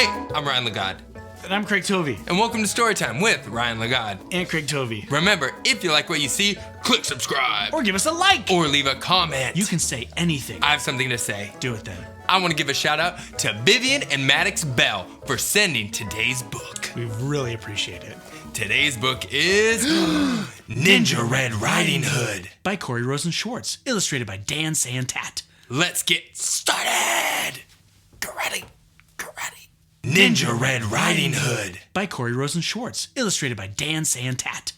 Hey, I'm Ryan Lagod. And I'm Craig Tovey. And welcome to Storytime with Ryan Lagod. And Craig Tovey. Remember, if you like what you see, click subscribe. Or give us a like. Or leave a comment. You can say anything. I have something to say. Do it then. I want to give a shout out to Vivian and Maddox Bell for sending today's book. We really appreciate it. Today's book is Ninja Red Riding Hood by Rosen Schwartz, illustrated by Dan Santat. Let's get started. Get ready. Get ready. Ninja Red Riding Hood by Rosen Schwartz, illustrated by Dan Santat.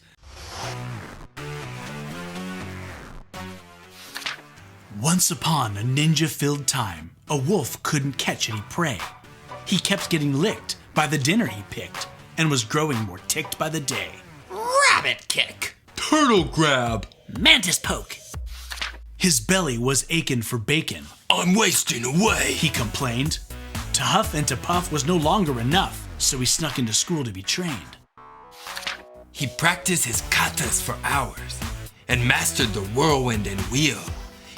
Once upon a ninja-filled time, a wolf couldn't catch any prey. He kept getting licked by the dinner he picked and was growing more ticked by the day. Rabbit kick. Turtle grab. Mantis poke. His belly was aching for bacon. I'm wasting away, he complained. To huff and to puff was no longer enough, so he snuck into school to be trained. He practiced his katas for hours and mastered the whirlwind and wheel.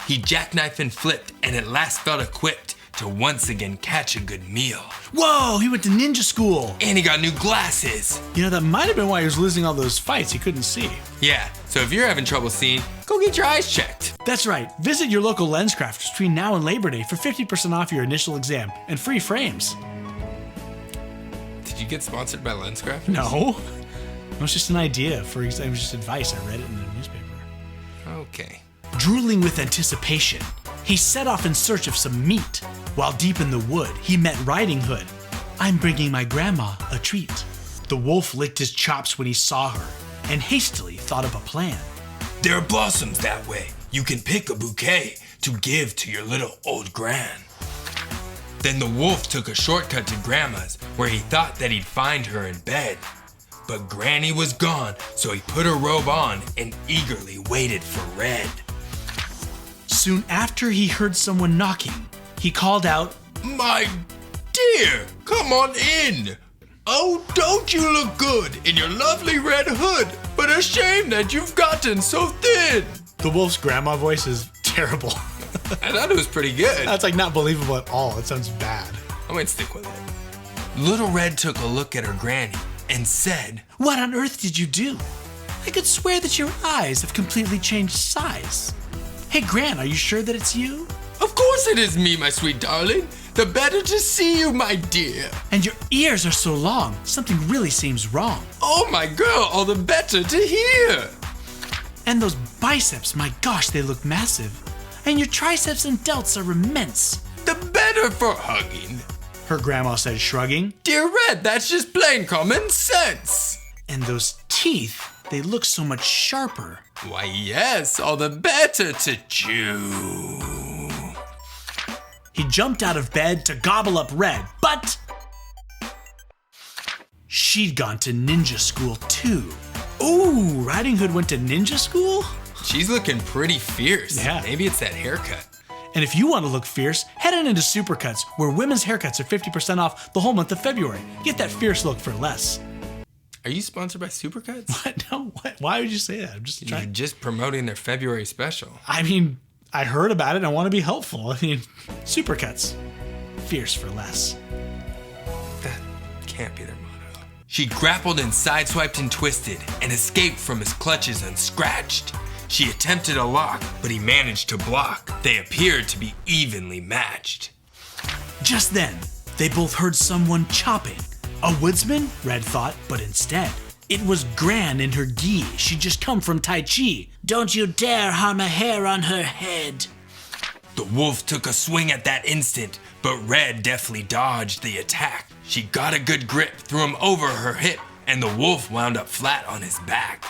He jackknifed and flipped and at last felt equipped to once again catch a good meal. Whoa, he went to ninja school. And he got new glasses. You know, that might have been why he was losing all those fights he couldn't see. Yeah, so if you're having trouble seeing, go get your eyes checked. That's right. Visit your local lens crafters between now and Labor Day for 50% off your initial exam and free frames. Did you get sponsored by LensCraft? No. It was just an idea. It was just advice. I read it in the newspaper. Okay. Drooling with anticipation, he set off in search of some meat. While deep in the wood, he met Riding Hood. I'm bringing my grandma a treat. The wolf licked his chops when he saw her and hastily thought up a plan. There are blossoms that way. You can pick a bouquet to give to your little old gran. Then the wolf took a shortcut to Grandma's where he thought that he'd find her in bed. But Granny was gone, so he put her robe on and eagerly waited for Red. Soon after he heard someone knocking, he called out, My dear, come on in. Oh, don't you look good in your lovely red hood, but a shame that you've gotten so thin. The wolf's grandma voice is terrible. I thought it was pretty good. That's like not believable at all. It sounds bad. I might stick with it. Little Red took a look at her granny and said, What on earth did you do? I could swear that your eyes have completely changed size. Hey, Gran, are you sure that it's you? Of course it is me, my sweet darling. The better to see you, my dear. And your ears are so long. Something really seems wrong. Oh, my girl, all the better to hear. And those biceps, my gosh, they look massive. And your triceps and delts are immense. The better for hugging. Her grandma said, shrugging. Dear Red, that's just plain common sense. And those teeth, they look so much sharper. Why, yes, all the better to chew. He jumped out of bed to gobble up Red, but she'd gone to ninja school too. Ooh, Riding Hood went to ninja school? She's looking pretty fierce. Yeah. Maybe it's that haircut. And if you want to look fierce, head on into Supercuts, where women's haircuts are 50% off the whole month of February. Get that fierce look for less. Are you sponsored by Supercuts? What? No, what? Why would you say that? I'm just trying. You're just promoting their February special. I mean, I heard about it and I want to be helpful. I mean, Supercuts. Fierce for less. That can't be their motto. She grappled and sideswiped and twisted and escaped from his clutches unscratched. She attempted a lock, but he managed to block. They appeared to be evenly matched. Just then, they both heard someone chopping. A woodsman, Red thought, but instead, it was Gran in her gi. She'd just come from Tai Chi. Don't you dare harm a hair on her head. The wolf took a swing at that instant, but Red deftly dodged the attack. She got a good grip, threw him over her hip, and the wolf wound up flat on his back.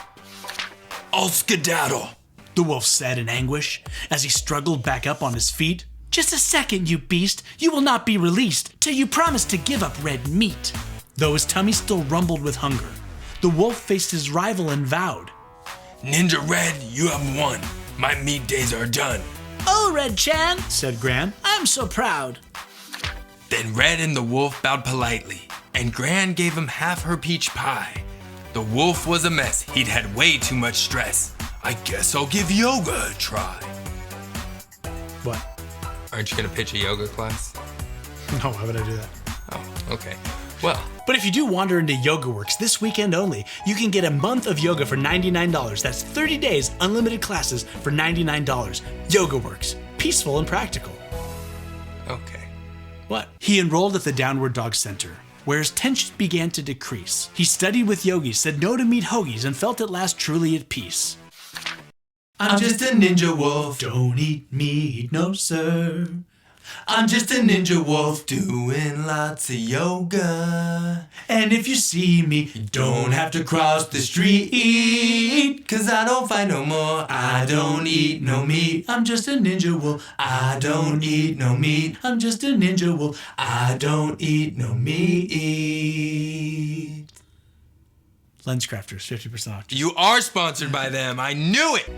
I'll skedaddle, the wolf said in anguish as he struggled back up on his feet. Just a second, you beast. You will not be released till you promise to give up red meat. Though his tummy still rumbled with hunger, the wolf faced his rival and vowed, Ninja Red, you have won. My meat days are done. Oh, Red-chan, said Gran, I'm so proud. Then Red and the wolf bowed politely, and Gran gave him half her peach pie. The wolf was a mess. He'd had way too much stress. I guess I'll give yoga a try. What? Aren't you gonna pitch a yoga class? No, why would I do that? Oh. Okay. Well, But if you do wander into YogaWorks this weekend only, you can get a month of yoga for $99. That's 30 days, unlimited classes for $99. YogaWorks. Peaceful and practical. okay. What? He enrolled at the Downward Dog Center, where his tensions began to decrease. He studied with yogis, said no to meat hoagies, and felt at last truly at peace. I'm just a ninja wolf, don't eat meat, no sir. I'm just a ninja wolf doing lots of yoga. And if you see me, you don't have to cross the street. 'Cause I don't fight no more, I don't eat no meat. I'm just a ninja wolf, I don't eat no meat. I'm just a ninja wolf, I don't eat no meat. LensCrafters, 50% off. You are sponsored by them. I knew it.